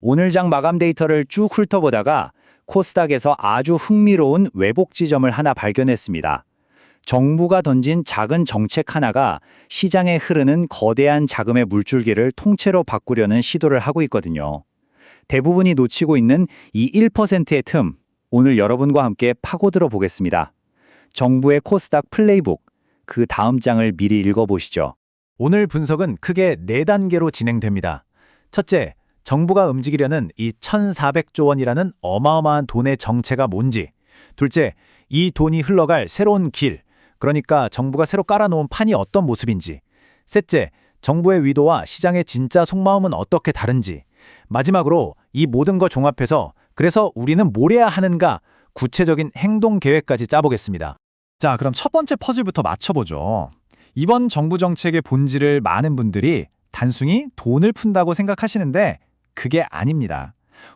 오늘 장 마감 데이터를 쭉 훑어보다가 코스닥에서 아주 흥미로운 왜곡 지점을 하나 발견했습니다. 정부가 던진 작은 정책 하나가 시장에 흐르는 거대한 자금의 물줄기를 통째로 바꾸려는 시도를 하고 있거든요. 대부분이 놓치고 있는 이 1%의 틈, 오늘 여러분과 함께 파고들어 보겠습니다. 정부의 코스닥 플레이북, 그 다음 장을 미리 읽어보시죠. 오늘 분석은 크게 4단계로 진행됩니다. 첫째, 정부가 움직이려는 이 1,400조 원이라는 어마어마한 돈의 정체가 뭔지. 둘째, 이 돈이 흘러갈 새로운 길, 그러니까 정부가 새로 깔아놓은 판이 어떤 모습인지. 셋째, 정부의 의도와 시장의 진짜 속마음은 어떻게 다른지. 마지막으로 이 모든 걸 종합해서 그래서 우리는 뭘 해야 하는가 구체적인 행동 계획까지 짜보겠습니다. 자, 그럼 첫 번째 퍼즐부터 맞춰보죠. 이번 정부 정책의 본질을 많은 분들이 단순히 돈을 푼다고 생각하시는데 그게 아닙니다.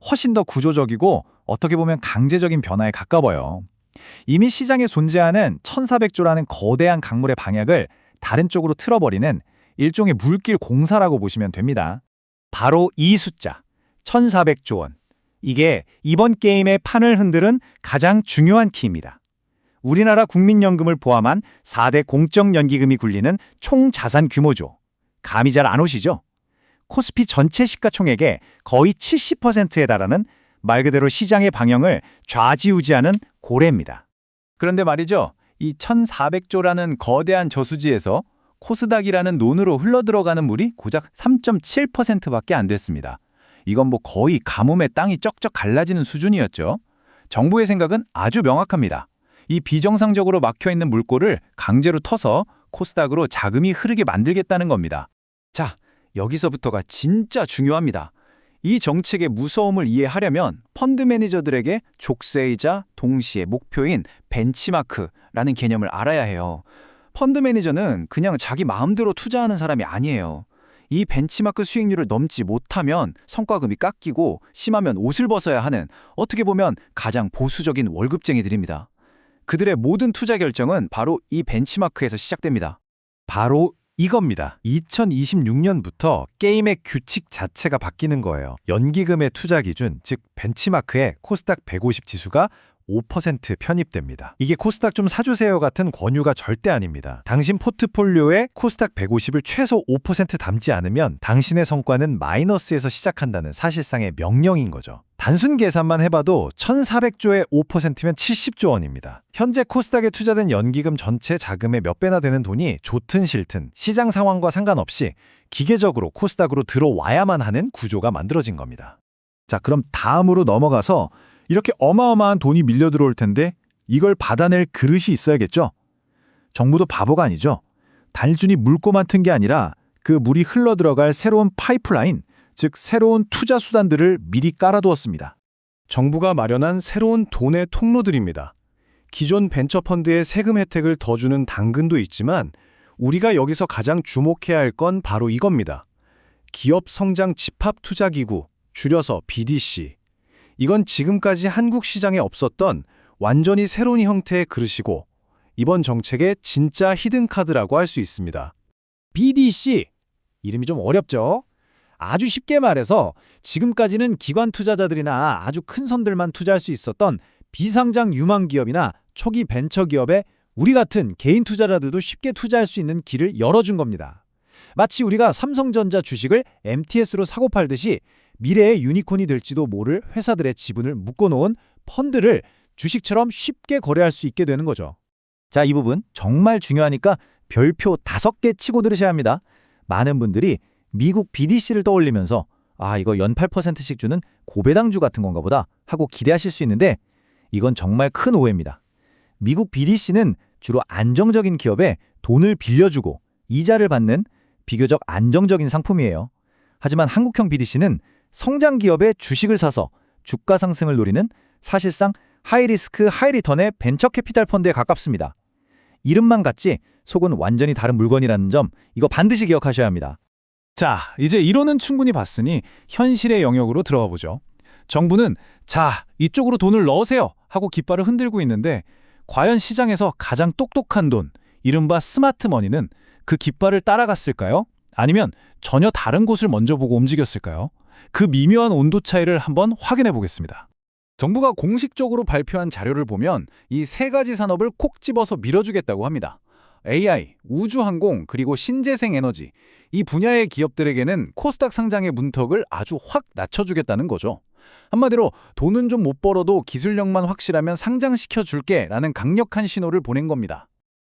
훨씬 더 구조적이고 어떻게 보면 강제적인 변화에 가까워요. 이미 시장에 존재하는 1,400조라는 거대한 강물의 방향을 다른 쪽으로 틀어버리는 일종의 물길 공사라고 보시면 됩니다. 바로 이 숫자, 1,400조 원. 이게 이번 게임의 판을 흔드는 가장 중요한 키입니다. 우리나라 국민연금을 포함한 4대 공적연기금이 굴리는 총 자산 규모죠. 감이 잘 안 오시죠? 코스피 전체 시가총액의 거의 70%에 달하는 말 그대로 시장의 방향을 좌지우지하는 고래입니다. 그런데 말이죠. 이 1,400조라는 거대한 저수지에서 코스닥이라는 논으로 흘러들어가는 물이 고작 3.7%밖에 안 됐습니다. 이건 뭐 거의 가뭄에 땅이 쩍쩍 갈라지는 수준이었죠. 정부의 생각은 아주 명확합니다. 이 비정상적으로 막혀있는 물꼬를 강제로 터서 코스닥으로 자금이 흐르게 만들겠다는 겁니다. 자, 여기서부터가 진짜 중요합니다. 이 정책의 무서움을 이해하려면 펀드 매니저들에게 족쇄이자 동시에 목표인 벤치마크라는 개념을 알아야 해요. 펀드 매니저는 그냥 자기 마음대로 투자하는 사람이 아니에요. 이 벤치마크 수익률을 넘지 못하면 성과금이 깎이고 심하면 옷을 벗어야 하는 어떻게 보면 가장 보수적인 월급쟁이들입니다. 그들의 모든 투자 결정은 바로 이 벤치마크에서 시작됩니다. 바로 이겁니다. 2026년부터 게임의 규칙 자체가 바뀌는 거예요. 연기금의 투자 기준, 즉 벤치마크에 코스닥 150 지수가 5% 편입됩니다. 이게 코스닥 좀 사주세요 같은 권유가 절대 아닙니다. 당신 포트폴리오에 코스닥 150을 최소 5% 담지 않으면 당신의 성과는 마이너스에서 시작한다는 사실상의 명령인 거죠. 단순 계산만 해봐도 1,400조의 5%면 70조 원입니다. 현재 코스닥에 투자된 연기금 전체 자금의 몇 배나 되는 돈이 좋든 싫든 시장 상황과 상관없이 기계적으로 코스닥으로 들어와야만 하는 구조가 만들어진 겁니다. 자, 그럼 다음으로 넘어가서 이렇게 어마어마한 돈이 밀려 들어올 텐데 이걸 받아낼 그릇이 있어야겠죠? 정부도 바보가 아니죠. 단순히 물꼬만 튼 게 아니라 그 물이 흘러들어갈 새로운 파이프라인, 즉 새로운 투자 수단들을 미리 깔아두었습니다. 정부가 마련한 새로운 돈의 통로들입니다. 기존 벤처펀드의 세금 혜택을 더 주는 당근도 있지만 우리가 여기서 가장 주목해야 할 건 바로 이겁니다. 기업 성장 집합 투자기구, 줄여서 BDC. 이건 지금까지 한국 시장에 없었던 완전히 새로운 형태의 그릇이고 이번 정책의 진짜 히든카드라고 할 수 있습니다. BDC, 이름이 좀 어렵죠? 아주 쉽게 말해서 지금까지는 기관 투자자들이나 아주 큰 선들만 투자할 수 있었던 비상장 유망 기업이나 초기 벤처 기업에 우리 같은 개인 투자자들도 쉽게 투자할 수 있는 길을 열어준 겁니다. 마치 우리가 삼성전자 주식을 MTS로 사고 팔듯이 미래의 유니콘이 될지도 모를 회사들의 지분을 묶어놓은 펀드를 주식처럼 쉽게 거래할 수 있게 되는 거죠. 자, 이 부분 정말 중요하니까 별표 5개 치고 들으셔야 합니다. 많은 분들이 미국 BDC를 떠올리면서 이거 연 8%씩 주는 고배당주 같은 건가 보다 하고 기대하실 수 있는데 이건 정말 큰 오해입니다. 미국 BDC는 주로 안정적인 기업에 돈을 빌려주고 이자를 받는 비교적 안정적인 상품이에요. 하지만 한국형 BDC는 성장 기업의 주식을 사서 주가 상승을 노리는 사실상 하이리스크 하이리턴의 벤처 캐피탈 펀드에 가깝습니다. 이름만 같지 속은 완전히 다른 물건이라는 점 이거 반드시 기억하셔야 합니다. 자, 이제 이론은 충분히 봤으니 현실의 영역으로 들어가 보죠. 정부는 자, 이쪽으로 돈을 넣으세요 하고 깃발을 흔들고 있는데 과연 시장에서 가장 똑똑한 돈, 이른바 스마트머니는 그 깃발을 따라갔을까요? 아니면 전혀 다른 곳을 먼저 보고 움직였을까요? 그 미묘한 온도 차이를 한번 확인해 보겠습니다. 정부가 공식적으로 발표한 자료를 보면 이 세 가지 산업을 콕 집어서 밀어주겠다고 합니다. AI, 우주항공, 그리고 신재생 에너지. 이 분야의 기업들에게는 코스닥 상장의 문턱을 아주 확 낮춰주겠다는 거죠. 한마디로 돈은 좀 못 벌어도 기술력만 확실하면 상장시켜줄게 라는 강력한 신호를 보낸 겁니다.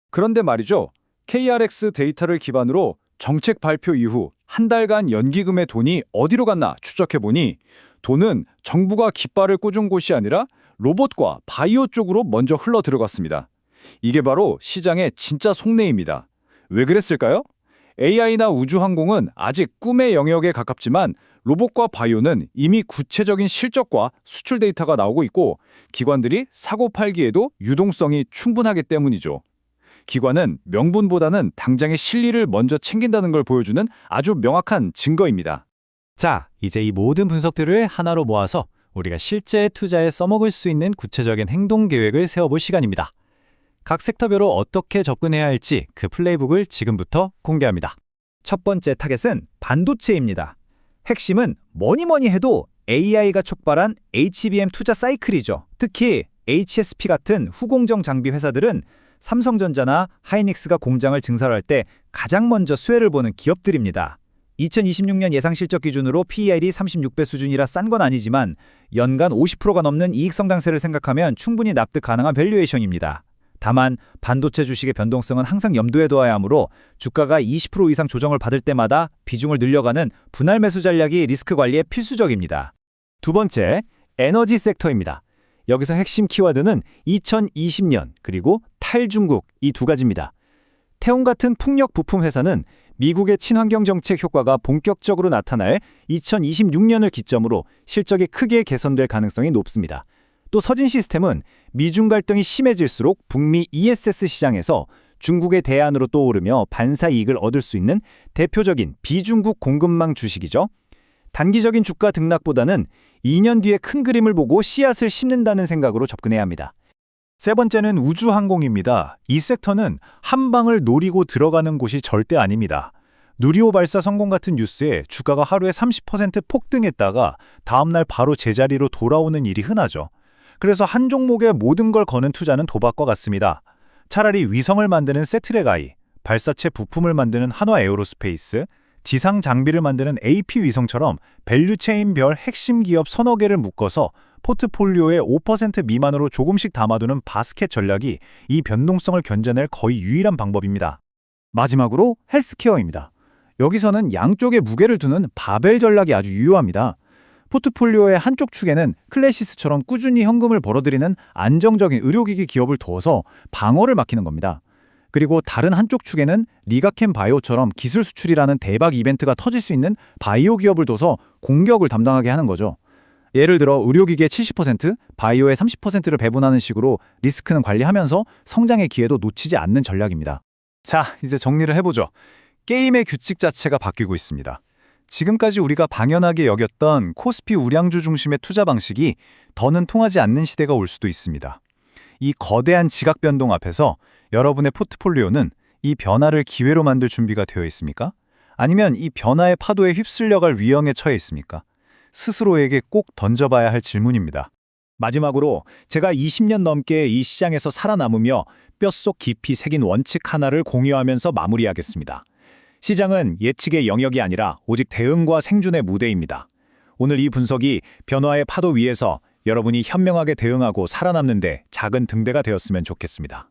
그런데 말이죠. KRX 데이터를 기반으로 정책 발표 이후 한 달간 연기금의 돈이 어디로 갔나 추적해보니 돈은 정부가 깃발을 꽂은 곳이 아니라 로봇과 바이오 쪽으로 먼저 흘러 들어갔습니다. 이게 바로 시장의 진짜 속내입니다. 왜 그랬을까요? AI나 우주항공은 아직 꿈의 영역에 가깝지만 로봇과 바이오는 이미 구체적인 실적과 수출 데이터가 나오고 있고 기관들이 사고 팔기에도 유동성이 충분하기 때문이죠. 기관은 명분보다는 당장의 실리를 먼저 챙긴다는 걸 보여주는 아주 명확한 증거입니다. 자, 이제 이 모든 분석들을 하나로 모아서 우리가 실제 투자에 써먹을 수 있는 구체적인 행동 계획을 세워볼 시간입니다. 각 섹터별로 어떻게 접근해야 할지 그 플레이북을 지금부터 공개합니다. 첫 번째 타겟은 반도체입니다. 핵심은 뭐니 해도 AI가 촉발한 HBM 투자 사이클이죠. 특히 HSP 같은 후공정 장비 회사들은 삼성전자나 하이닉스가 공장을 증설할 때 가장 먼저 수혜를 보는 기업들입니다. 2026년 예상 실적 기준으로 PER이 36배 수준이라 싼 건 아니지만 연간 50%가 넘는 이익 성장세를 생각하면 충분히 납득 가능한 밸류에이션입니다. 다만 반도체 주식의 변동성은 항상 염두에 둬야 하므로 주가가 20% 이상 조정을 받을 때마다 비중을 늘려가는 분할 매수 전략이 리스크 관리에 필수적입니다. 두 번째, 에너지 섹터입니다. 여기서 핵심 키워드는 2020년 그리고 탈중국 이 두 가지입니다. 태온 같은 풍력 부품 회사는 미국의 친환경 정책 효과가 본격적으로 나타날 2026년을 기점으로 실적이 크게 개선될 가능성이 높습니다. 또 서진 시스템은 미중 갈등이 심해질수록 북미 ESS 시장에서 중국의 대안으로 떠오르며 반사 이익을 얻을 수 있는 대표적인 비중국 공급망 주식이죠. 단기적인 주가 등락보다는 2년 뒤에 큰 그림을 보고 씨앗을 심는다는 생각으로 접근해야 합니다. 세 번째는 우주항공입니다. 이 섹터는 한 방을 노리고 들어가는 곳이 절대 아닙니다. 누리호 발사 성공 같은 뉴스에 주가가 하루에 30% 폭등했다가 다음날 바로 제자리로 돌아오는 일이 흔하죠. 그래서 한 종목에 모든 걸 거는 투자는 도박과 같습니다. 차라리 위성을 만드는 세트레가이, 발사체 부품을 만드는 한화 에어로스페이스, 지상 장비를 만드는 AP 위성처럼 밸류체인별 핵심 기업 서너 개를 묶어서 포트폴리오의 5% 미만으로 조금씩 담아두는 바스켓 전략이 이 변동성을 견뎌낼 거의 유일한 방법입니다. 마지막으로 헬스케어입니다. 여기서는 양쪽에 무게를 두는 바벨 전략이 아주 유효합니다. 포트폴리오의 한쪽 축에는 클래시스처럼 꾸준히 현금을 벌어들이는 안정적인 의료기기 기업을 두어서 방어를 막히는 겁니다. 그리고 다른 한쪽 축에는 리가켄 바이오처럼 기술 수출이라는 대박 이벤트가 터질 수 있는 바이오 기업을 둬서 공격을 담당하게 하는 거죠. 예를 들어 의료기기의 70%, 바이오의 30%를 배분하는 식으로 리스크는 관리하면서 성장의 기회도 놓치지 않는 전략입니다. 자, 이제 정리를 해보죠. 게임의 규칙 자체가 바뀌고 있습니다. 지금까지 우리가 방연하게 여겼던 코스피 우량주 중심의 투자 방식이 더는 통하지 않는 시대가 올 수도 있습니다. 이 거대한 지각 변동 앞에서 여러분의 포트폴리오는 이 변화를 기회로 만들 준비가 되어 있습니까? 아니면 이 변화의 파도에 휩쓸려갈 위험에 처해 있습니까? 스스로에게 꼭 던져봐야 할 질문입니다. 마지막으로 제가 20년 넘게 이 시장에서 살아남으며 뼛속 깊이 새긴 원칙 하나를 공유하면서 마무리하겠습니다. 시장은 예측의 영역이 아니라 오직 대응과 생존의 무대입니다. 오늘 이 분석이 변화의 파도 위에서 여러분이 현명하게 대응하고 살아남는 데 작은 등대가 되었으면 좋겠습니다.